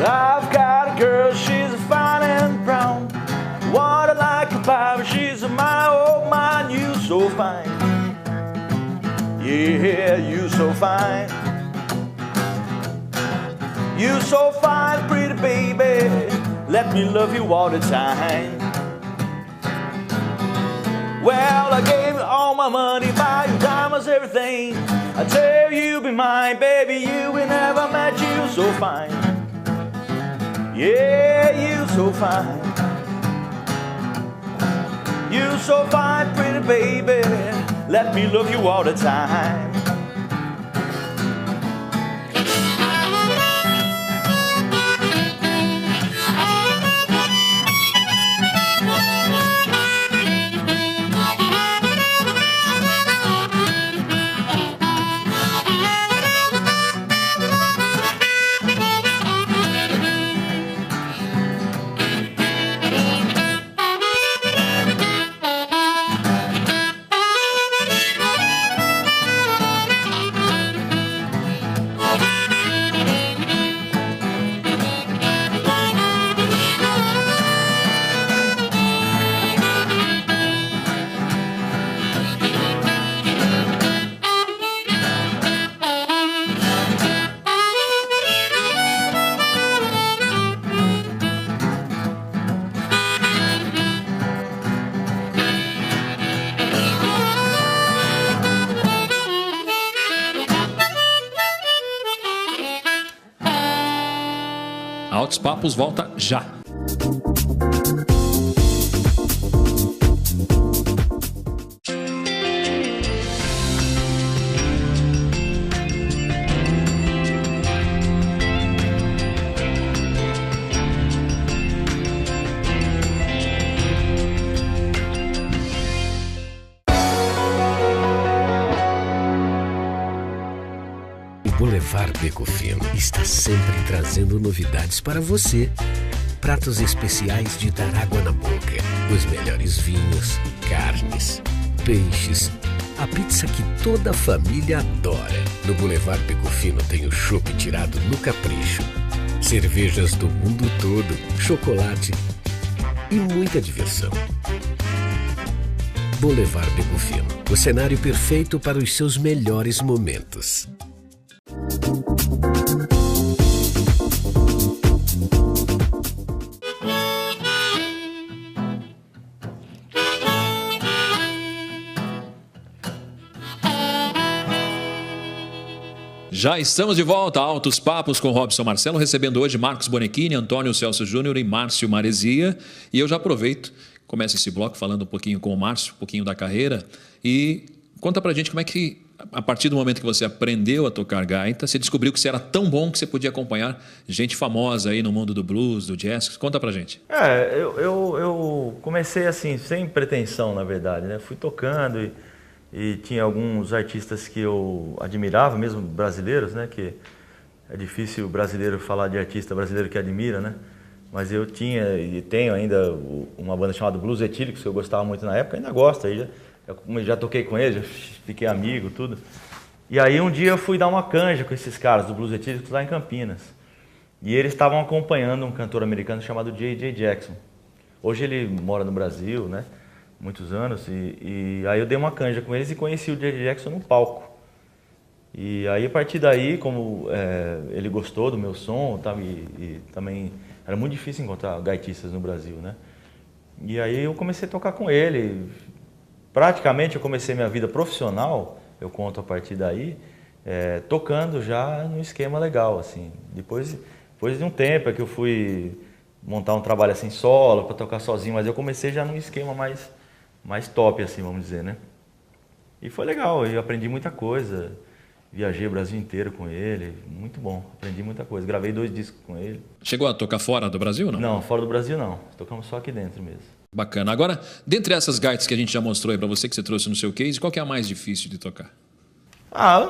I've got a girl, she's fine and brown. What I like about her, she's my oh my, you so fine. Yeah, you so fine. You so fine, pretty baby. Let me love you all the time. Well, I gave you all my money, buy you diamonds, everything. I tell you be mine, baby, you will never met you so fine. Yeah, you so fine. You so fine, pretty baby. Let me love you all the time. Altos Papos volta já. Boulevard Beco Fino está sempre trazendo novidades para você. Pratos especiais de dar água na boca, os melhores vinhos, carnes, peixes, a pizza que toda a família adora. No Boulevard Beco Fino tem o chopp tirado no capricho, cervejas do mundo todo, chocolate e muita diversão. Boulevard Beco Fino, o cenário perfeito para os seus melhores momentos. Já estamos de volta a Altos Papos com Robson Marcelo, recebendo hoje Marcos Bonechini, Antônio Celso Júnior e Márcio Maresia. E eu já aproveito, começo esse bloco falando um pouquinho com o Márcio, um pouquinho da carreira. E conta pra gente como é que, a partir do momento que você aprendeu a tocar gaita, você descobriu que você era tão bom que você podia acompanhar gente famosa aí no mundo do blues, do jazz. Conta pra gente. Eu comecei assim, sem pretensão, na verdade, né? Fui tocando e tinha alguns artistas que eu admirava, mesmo brasileiros, né? Que é difícil o brasileiro falar de artista brasileiro que admira, né? Mas eu tinha e tenho ainda uma banda chamada Blues Etílicos, que eu gostava muito na época, ainda gosto. Aí já toquei com eles, já fiquei amigo, tudo. E aí um dia eu fui dar uma canja com esses caras do Blues Etílicos lá em Campinas. E eles estavam acompanhando um cantor americano chamado J.J. Jackson. Hoje ele mora no Brasil, né? Muitos anos, e aí eu dei uma canja com eles e conheci o J.J. Jackson no palco. E aí a partir daí, como ele gostou do meu som, tá, e também era muito difícil encontrar gaitistas no Brasil, né? E aí eu comecei a tocar com ele. Praticamente eu comecei minha vida profissional, eu conto a partir daí, tocando já no esquema legal, assim. Depois de um tempo é que eu fui montar um trabalho assim solo, para tocar sozinho, mas eu comecei já num esquema mais top, assim, vamos dizer, né? E foi legal, eu aprendi muita coisa, viajei o Brasil inteiro com ele, muito bom, aprendi muita coisa, gravei 2 discos com ele. Chegou a tocar fora do Brasil ou não? Não, fora do Brasil não, tocamos só aqui dentro mesmo. Bacana. Agora, dentre essas gaitas que a gente já mostrou aí pra você, que você trouxe no seu case, qual que é a mais difícil de tocar?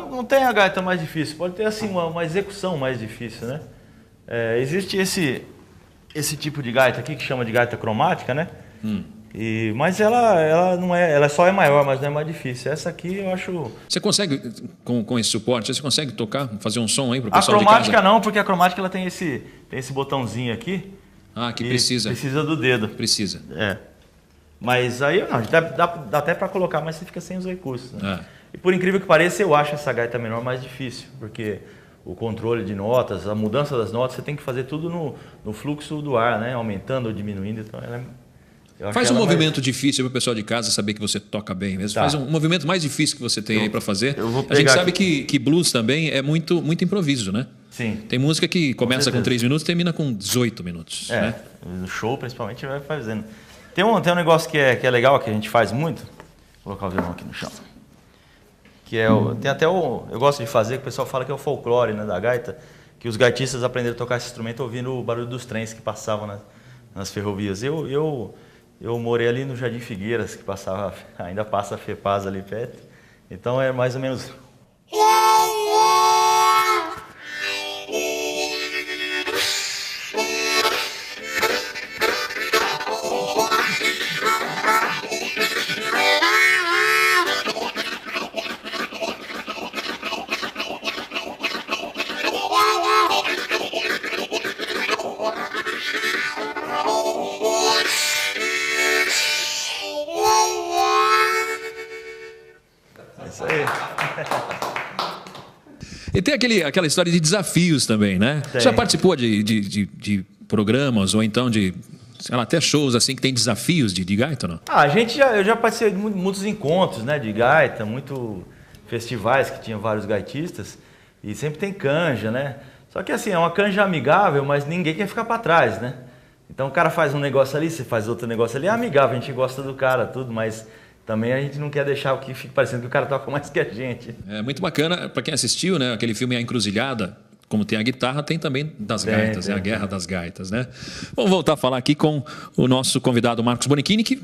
Não tem a gaita mais difícil, pode ter assim uma execução mais difícil, né? Existe esse tipo de gaita aqui que chama de gaita cromática, né? Mas ela não é, ela só é maior, mas não é mais difícil. Essa aqui eu acho... Você consegue, com esse suporte, você consegue tocar, fazer um som aí pro pessoal de casa? A cromática não, porque a cromática ela tem esse botãozinho aqui. Que precisa. Precisa do dedo. Precisa. Mas aí não, dá até para colocar, mas você fica sem os recursos, né? E por incrível que pareça, eu acho essa gaita menor mais difícil, porque o controle de notas, a mudança das notas, você tem que fazer tudo no fluxo do ar, né? Aumentando ou diminuindo, então Faz um movimento difícil para o pessoal de casa saber que você toca bem mesmo. Tá. Faz um movimento mais difícil que você tem aí para fazer. A gente sabe que blues também é muito improviso, né? Sim. Tem música que começa com 3 minutos e termina com 18 minutos. Né? No show, principalmente, vai fazendo. Tem um negócio que é legal, que a gente faz muito. Vou colocar o violão aqui no chão. Que tem até eu gosto de fazer, que o pessoal fala que é o folclore, né, da gaita, que os gaitistas aprenderam a tocar esse instrumento ouvindo o barulho dos trens que passavam nas ferrovias. Eu morei ali no Jardim Figueiras, que ainda passa a FEPAS ali perto. Então é mais ou menos... E tem aquela história de desafios também, né? Você já participou de programas ou então de, sei lá, até shows assim que tem desafios de gaita, não? Eu já participei de muitos encontros, né, de gaita, muitos festivais que tinham vários gaitistas e sempre tem canja, né? Só que assim, é uma canja amigável, mas ninguém quer ficar para trás, né? Então o cara faz um negócio ali, você faz outro negócio ali, é amigável, a gente gosta do cara, tudo, mas... Também a gente não quer deixar que fique parecendo que o cara toca mais que a gente. É muito bacana, para quem assistiu, né, aquele filme A Encruzilhada, como tem a guitarra, tem também das gaitas, a guerra das gaitas, né? Vamos voltar a falar aqui com o nosso convidado Marcos Bonichini, que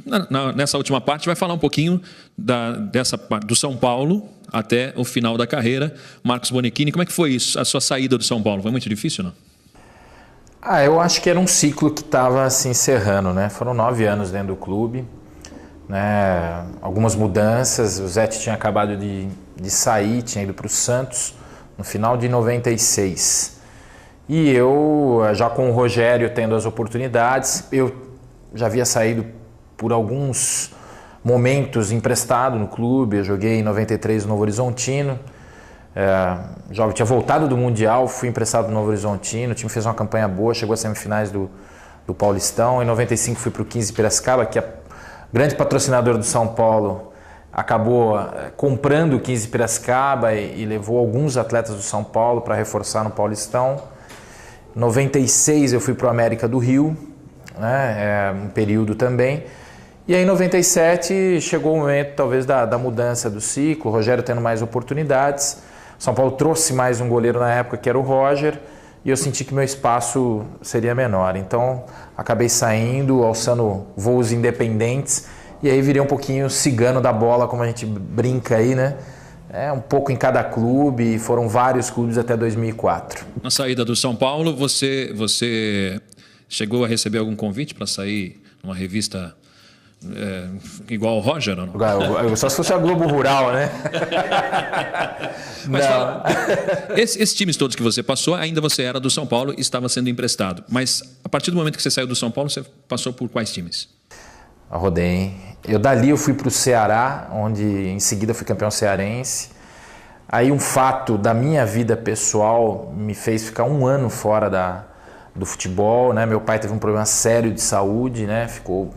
nessa última parte vai falar um pouquinho do São Paulo até o final da carreira. Marcos Bonichini, como é que foi isso, a sua saída do São Paulo? Foi muito difícil, não? Eu acho que era um ciclo que estava se encerrando, né? Foram 9 anos dentro do clube, né? Algumas mudanças, o Zete tinha acabado de sair, tinha ido para o Santos no final de 96. E eu, já com o Rogério tendo as oportunidades, eu já havia saído por alguns momentos emprestado no clube. Eu joguei em 93 no Novo Horizontino, já tinha voltado do Mundial, fui emprestado no Novo Horizontino, o time fez uma campanha boa, chegou às semifinais do Paulistão. Em 95 fui para o 15 Piracicaba, que é grande patrocinador do São Paulo, acabou comprando o 15 Piracicaba e levou alguns atletas do São Paulo para reforçar no Paulistão. Em 96 eu fui para o América do Rio, né, um período também. E aí em 97 chegou o momento talvez da mudança do ciclo, o Rogério tendo mais oportunidades. O São Paulo trouxe mais um goleiro na época, que era o Roger, e eu senti que meu espaço seria menor. Então acabei saindo, alçando voos independentes, e aí virei um pouquinho cigano da bola, como a gente brinca aí, né? Um pouco em cada clube, foram vários clubes até 2004. Na saída do São Paulo, você chegou a receber algum convite para sair numa revista igual o Roger? Ou não? Só se fosse a Globo Rural, né? Mas fala, esses times todos que você passou, ainda você era do São Paulo e estava sendo emprestado. Mas a partir do momento que você saiu do São Paulo, você passou por quais times? Rodei. Dali eu fui para o Ceará, onde em seguida fui campeão cearense. Aí um fato da minha vida pessoal me fez ficar 1 ano fora do futebol, né? Meu pai teve um problema sério de saúde, né? Ficou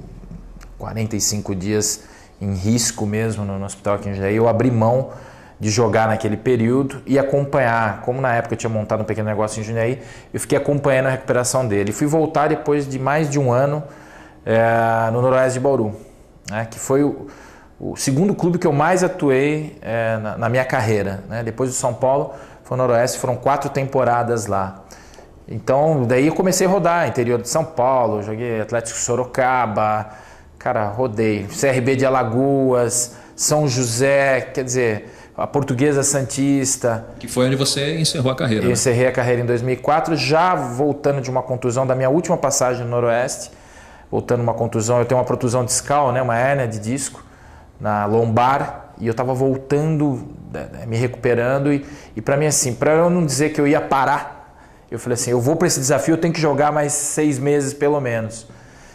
45 dias em risco mesmo no hospital aqui em Jundiaí. Eu abri mão de jogar naquele período e acompanhar. Como na época eu tinha montado um pequeno negócio em Jundiaí, eu fiquei acompanhando a recuperação dele. Fui voltar depois de mais de 1 ano no Noroeste de Bauru, né, que foi o segundo clube que eu mais atuei na minha carreira, né? Depois do São Paulo, foi o Noroeste, foram 4 temporadas lá. Então, daí eu comecei a rodar, interior de São Paulo, joguei Atlético Sorocaba, rodei, CRB de Alagoas, São José, quer dizer, a Portuguesa Santista. Que foi onde você encerrou a carreira. Eu encerrei a carreira em 2004, já voltando de uma contusão da minha última passagem no Noroeste. Voltando uma contusão, eu tenho uma protusão discal, né, uma hérnia de disco na lombar, e eu estava voltando, me recuperando, e para mim assim, para eu não dizer que eu ia parar, eu falei assim, eu vou para esse desafio, eu tenho que jogar mais 6 meses pelo menos.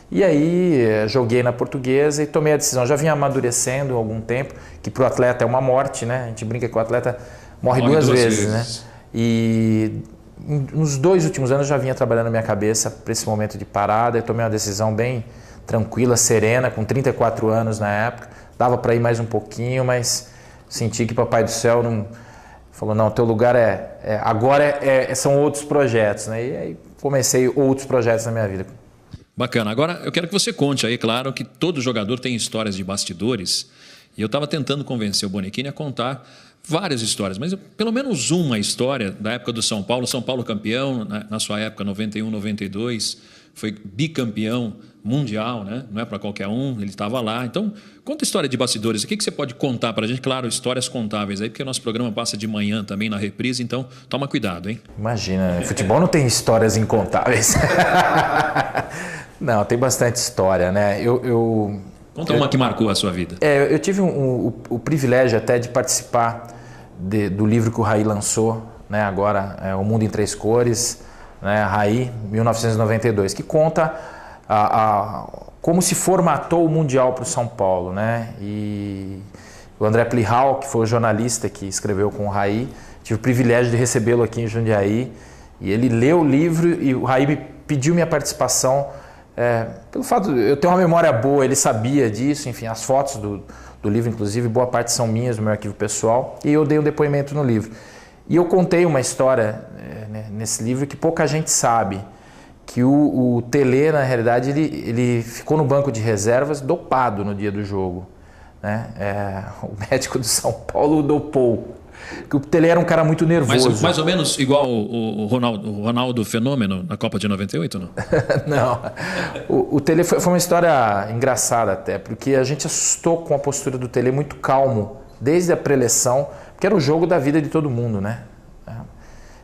E aí joguei na Portuguesa e tomei a decisão, já vinha amadurecendo há algum tempo, que para o atleta é uma morte, né, a gente brinca que o atleta morre duas vezes, né, e nos 2 últimos anos eu já vinha trabalhando na minha cabeça para esse momento de parada. Eu tomei uma decisão bem tranquila, serena, com 34 anos na época. Dava para ir mais um pouquinho, mas senti que o Papai do Céu falou, não, teu lugar agora são outros projetos, né? E aí comecei outros projetos na minha vida. Bacana. Agora eu quero que você conte aí, claro, que todo jogador tem histórias de bastidores. E eu estava tentando convencer o Bonichini a contar várias histórias, mas pelo menos uma história da época do São Paulo campeão, na sua época, 91, 92, foi bicampeão mundial, né? Não é para qualquer um, ele estava lá. Então, conta a história de bastidores. O que você pode contar para a gente? Claro, histórias contáveis aí, porque o nosso programa passa de manhã também na reprise, então toma cuidado, hein? Imagina, futebol não tem histórias incontáveis. Não, tem bastante história, né? Conta uma que marcou a sua vida. Eu tive o privilégio até de participar do livro que o Raí lançou, né, agora, O Mundo em 3 Cores, né, Raí, 1992, que conta como se formatou o Mundial para o São Paulo, né? E o André Plihal, que foi o jornalista que escreveu com o Raí, tive o privilégio de recebê-lo aqui em Jundiaí, e ele leu o livro e o Raí me pediu minha participação. Pelo fato de eu ter uma memória boa, ele sabia disso, enfim, as fotos do livro, inclusive, boa parte são minhas, do meu arquivo pessoal, e eu dei um depoimento no livro. E eu contei uma história nesse livro que pouca gente sabe, que o Tele, na realidade, ele ficou no banco de reservas dopado no dia do jogo, né? O médico do São Paulo o dopou. Que o Tele era um cara muito nervoso. Mas mais ou menos igual o Ronaldo Fenômeno na Copa de 98, não? Não. O Tele foi uma história engraçada até, porque a gente assustou com a postura do Tele muito calmo, desde a pré-eleição, porque era o jogo da vida de todo mundo, né?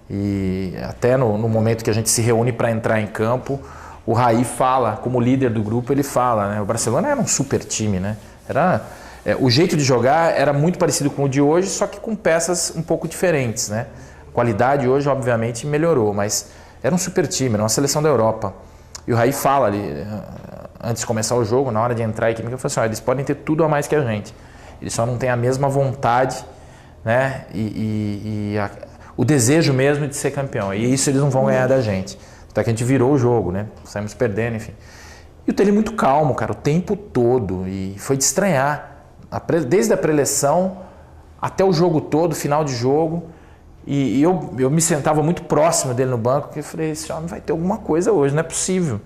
E até no momento que a gente se reúne para entrar em campo, o Raí fala, como líder do grupo, ele fala, né? O Barcelona era um super time, né? O jeito de jogar era muito parecido com o de hoje, só que com peças um pouco diferentes, né? A qualidade hoje, obviamente, melhorou, mas era um super time, era uma seleção da Europa. E o Raí fala ali, antes de começar o jogo, na hora de entrar a equipe, eu falei assim, eles podem ter tudo a mais que a gente. Eles só não têm a mesma vontade, né? O desejo mesmo de ser campeão. E isso eles não vão ganhar da gente. Até que a gente virou o jogo, né? Saímos perdendo, enfim. E o Tele muito calmo, cara, o tempo todo. E foi de estranhar. Desde a pré-eleição até o jogo todo, final de jogo. E eu me sentava muito próximo dele no banco, porque eu falei, esse homem vai ter alguma coisa hoje, não é possível.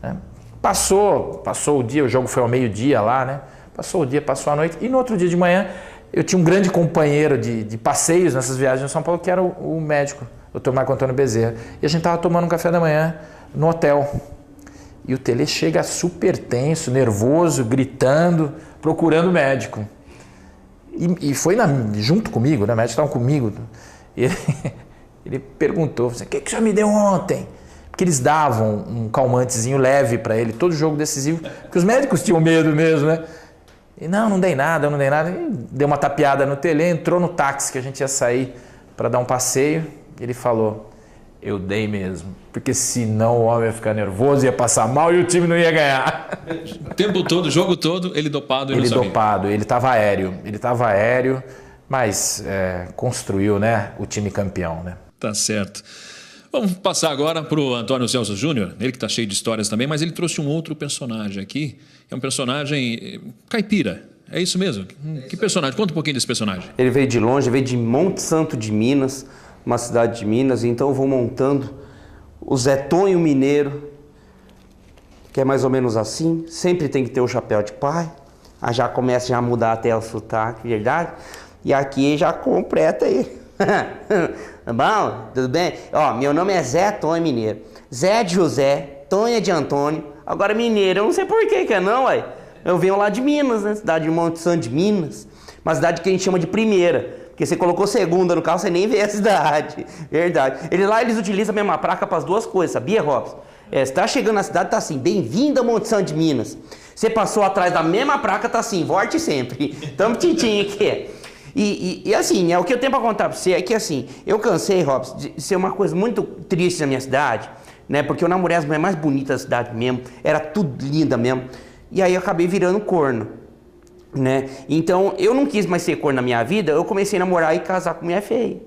Né? Passou o dia, o jogo foi ao meio-dia lá, né? Passou o dia, passou a noite. E no outro dia de manhã, eu tinha um grande companheiro de passeios nessas viagens em São Paulo, que era o médico, o Dr. Marco Antônio Bezerra. E a gente estava tomando um café da manhã no hotel. E o Tele chega super tenso, nervoso, gritando, procurando o médico. E foi junto comigo, né? O médico estava comigo. Ele perguntou, o que o senhor me deu ontem? Porque eles davam um calmantezinho leve para ele, todo jogo decisivo, porque os médicos tinham medo mesmo, né? E não dei nada. E deu uma tapeada no Tele, entrou no táxi que a gente ia sair para dar um passeio. E ele falou, eu dei mesmo, porque senão o homem ia ficar nervoso, ia passar mal e o time não ia ganhar. O tempo todo, o jogo todo, ele dopado e não sabia. Ele dopado, ele estava aéreo, mas construiu, né, o time campeão, né? Tá certo. Vamos passar agora para o Antônio Celso Júnior, ele que está cheio de histórias também, mas ele trouxe um outro personagem aqui, é um personagem caipira, é isso mesmo? Que personagem? Conta um pouquinho desse personagem. Ele veio de longe, veio de Monte Santo de Minas, uma cidade de Minas, então eu vou montando o Zé Tonho Mineiro, que é mais ou menos assim, sempre tem que ter o chapéu de pai, aí já começa a mudar até o sotaque, verdade? E aqui já completa aí. Bom, tudo bem? Ó, meu nome é Zé Tonho Mineiro, Zé de José, Tonho de Antônio, agora Mineiro, eu não sei por que é não, ué. Eu venho lá de Minas, né? Cidade de Monte Santo de Minas, uma cidade que a gente chama de primeira. Porque você colocou segunda no carro, você nem vê a cidade. Verdade. Eles utilizam a mesma placa para as duas coisas, sabia, Robson? Você tá chegando na cidade, tá assim, bem-vindo a Monte Santo de Minas. Você passou atrás da mesma placa, tá assim, volte sempre. Tamo tintim aqui. E assim, o que eu tenho para contar para você é que assim, eu cansei, Robson, de ser uma coisa muito triste na minha cidade, né? Porque eu namorei as mulheres mais bonitas da cidade mesmo, era tudo linda mesmo. E aí eu acabei virando corno. Né? Então eu não quis mais ser corno na minha vida, eu comecei a namorar e casar com mulher feia.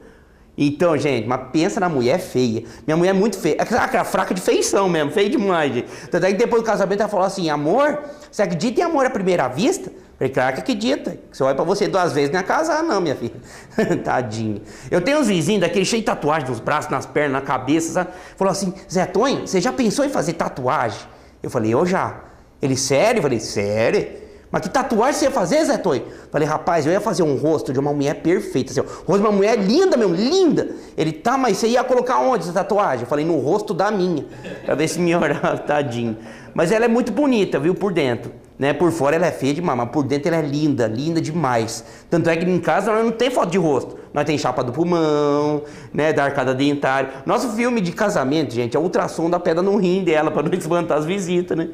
Então, gente, mas pensa na mulher feia. Minha mulher é muito feia, aquela fraca de feição mesmo, feia demais, gente. Tanto é que depois do casamento ela falou assim, amor, você acredita em amor à primeira vista? Eu falei, claro que acredita, você olha pra você 2 vezes, não é casar não, minha filha. Tadinha. Eu tenho uns vizinhos daquele cheio de tatuagem nos braços, nas pernas, na cabeça, sabe? Falou assim, Zé Tonho, você já pensou em fazer tatuagem? Eu falei, eu já. Ele, sério? Eu falei, sério? Mas que tatuagem você ia fazer, Zé Tonho? Falei, rapaz, eu ia fazer um rosto de uma mulher perfeita, assim, o rosto de uma mulher linda mesmo, linda. Ele, tá, mas você ia colocar onde essa tatuagem? Eu falei, no rosto da minha, pra ver se melhorava, tadinho. Mas ela é muito bonita, viu, por dentro, né? Por fora ela é feia demais, mas por dentro ela é linda, linda demais. Tanto é que em casa nós não tem foto de rosto. Nós tem chapa do pulmão, né, da arcada dentária. Nosso filme de casamento, gente, é o ultrassom da pedra no rim dela, pra não espantar as visitas, né?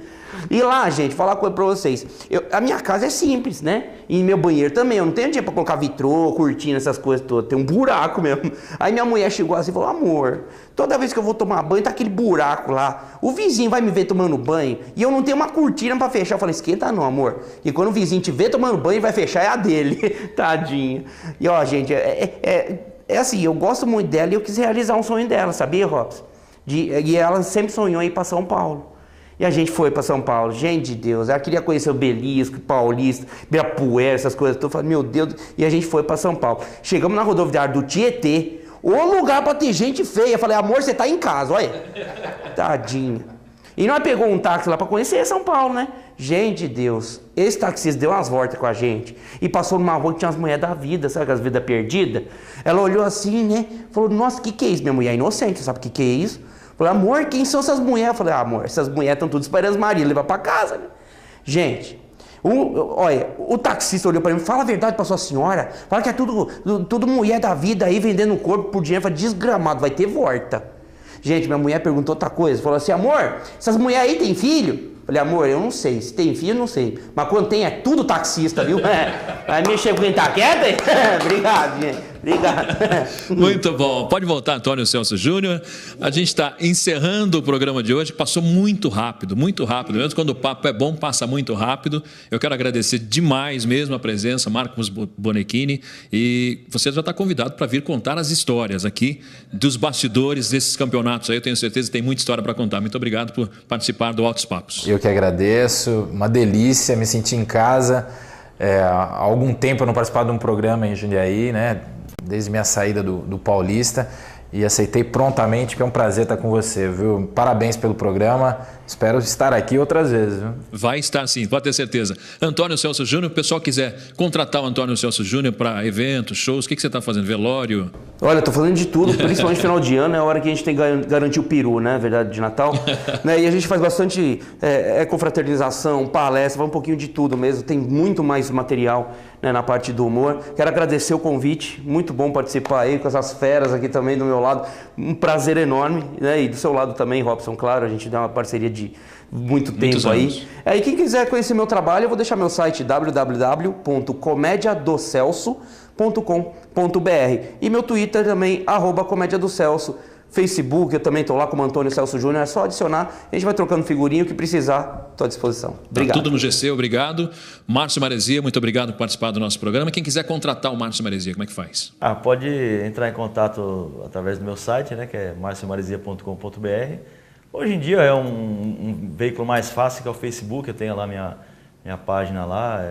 E lá, gente, falar uma coisa pra vocês. A minha casa é simples, né? E meu banheiro também. Eu não tenho dinheiro pra colocar vitrô, cortina, essas coisas todas. Tem um buraco mesmo. Aí minha mulher chegou assim e falou, amor, toda vez que eu vou tomar banho, tá aquele buraco lá. O vizinho vai me ver tomando banho e eu não tenho uma cortina pra fechar. Eu falei, esquenta não, amor. E quando o vizinho te ver tomando banho, vai fechar, é a dele. Tadinha. E ó, gente, é assim, eu gosto muito dela e eu quis realizar um sonho dela, sabia, Robson? E ela sempre sonhou em ir pra São Paulo. E a gente foi para São Paulo, gente de Deus, ela queria conhecer o Belisco, Paulista, Ibirapuera, essas coisas, eu falei, meu Deus, e a gente foi para São Paulo. Chegamos na rodoviária do Tietê, o lugar para ter gente feia, eu falei, amor, você tá em casa, olha, tadinha. E nós pegou um táxi lá para conhecer São Paulo, né? Gente de Deus, esse taxista deu umas voltas com a gente e passou numa rua que tinha umas mulheres da vida, sabe aquelas vidas perdidas? Ela olhou assim, né? Falou, nossa, o que é isso? Minha mulher é inocente, sabe o que é isso? Falei, amor, quem são essas mulheres? Eu falei, amor, essas mulheres estão todas esperando as Maria, levar para casa, né? Gente, olha, o taxista olhou para mim, fala a verdade para sua senhora, fala que é tudo mulher da vida aí vendendo o corpo por dinheiro, fala, desgramado, vai ter volta. Gente, minha mulher perguntou outra coisa, falou assim, amor, essas mulheres aí têm filho? Falei, amor, eu não sei, se tem filho, eu não sei, mas quando tem é tudo taxista, viu? Vai mexer com quem tá quieto? Obrigado, gente, obrigado. Muito bom, pode voltar, Antônio Celso Júnior. A gente está encerrando o programa de hoje, passou muito rápido, mesmo quando o papo é bom, passa muito rápido. Eu quero agradecer demais mesmo a presença, Marcos Bonechini, e você já está convidado para vir contar as histórias aqui dos bastidores desses campeonatos aí. Eu tenho certeza que tem muita história para contar. Muito obrigado por participar do Altos Papos. Eu que agradeço, uma delícia, me senti em casa. Há algum tempo eu não participava de um programa em Jundiaí, né? Desde minha saída do Paulista, e aceitei prontamente, que é um prazer estar com você, viu? Parabéns pelo programa, espero estar aqui outras vezes, viu? Vai estar sim, pode ter certeza. Antônio Celso Júnior, o pessoal quiser contratar o Antônio Celso Júnior para eventos, shows, o que você está fazendo? Velório? Olha, tô fazendo de tudo, principalmente final de ano, é a hora que a gente tem que garantir o peru, né? Verdade, de Natal. Né? E a gente faz bastante confraternização, palestra, vai um pouquinho de tudo mesmo. Tem muito mais material, né, na parte do humor. Quero agradecer o convite, muito bom participar aí com essas feras aqui também do meu lado. Um prazer enorme, né? E do seu lado também, Robson, claro, a gente dá uma parceria de muito tempo aí. E quem quiser conhecer meu trabalho, eu vou deixar meu site www.comediadocelso.com.br e meu Twitter também, @comediadocelso. Facebook, eu também estou lá como Antônio Celso Júnior, é só adicionar, a gente vai trocando figurinha, o que precisar, estou à disposição. Obrigado. Tá tudo no GC, obrigado. Márcio Maresia, muito obrigado por participar do nosso programa. Quem quiser contratar o Márcio Maresia, como é que faz? Pode entrar em contato através do meu site, né, que é marciomaresia.com.br. Hoje em dia é um veículo mais fácil, que é o Facebook, eu tenho lá minha página lá,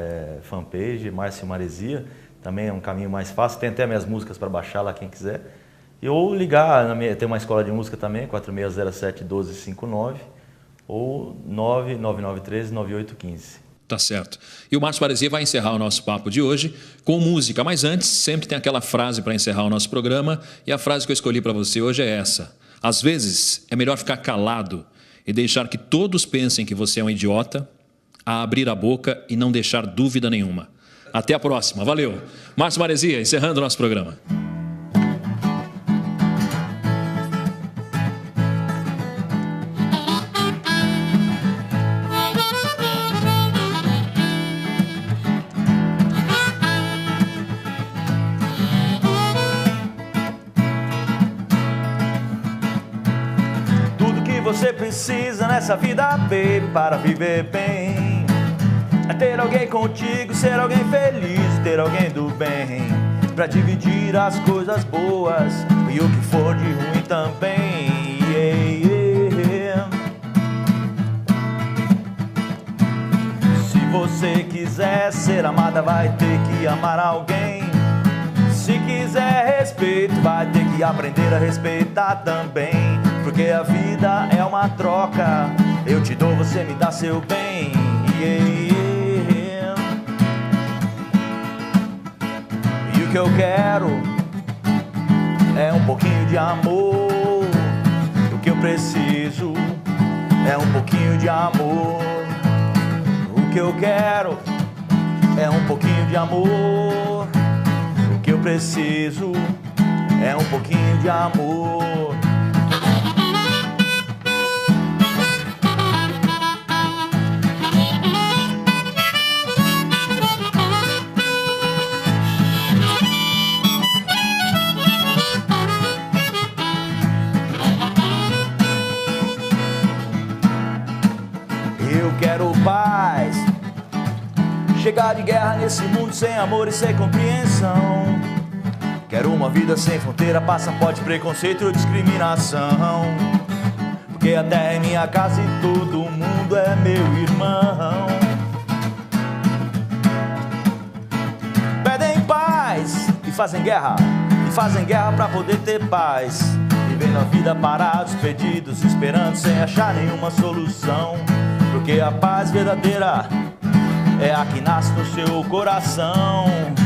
fanpage, Márcio Maresia, também é um caminho mais fácil, tem até minhas músicas para baixar lá, quem quiser. Ou ligar, tem uma escola de música também, 4607-1259 ou 99913-9815. Tá certo. E o Márcio Maresia vai encerrar o nosso papo de hoje com música, mas antes sempre tem aquela frase para encerrar o nosso programa, e a frase que eu escolhi para você hoje é essa: às vezes é melhor ficar calado e deixar que todos pensem que você é um idiota, a abrir a boca e não deixar dúvida nenhuma. Até a próxima, valeu. Márcio Maresia, encerrando o nosso programa. Você precisa nessa vida, baby, para viver bem. É ter alguém contigo, ser alguém feliz, ter alguém do bem, pra dividir as coisas boas e o que for de ruim também. Se você quiser ser amada, vai ter que amar alguém. Se quiser respeito, vai ter que aprender a respeitar também. Porque a vida é uma troca, eu te dou, você me dá seu bem. E o que eu quero é um pouquinho de amor. O que eu preciso é um pouquinho de amor. O que eu quero é um pouquinho de amor. O que eu preciso é um pouquinho de amor. Eu quero paz, chegar de guerra nesse mundo sem amor e sem compreensão. Quero uma vida sem fronteira, passaporte, preconceito ou discriminação. Porque a terra é minha casa e todo mundo é meu irmão. Pedem paz e fazem guerra pra poder ter paz. Viver vivendo a vida parados, perdidos, esperando sem achar nenhuma solução. Porque a paz verdadeira é a que nasce no seu coração.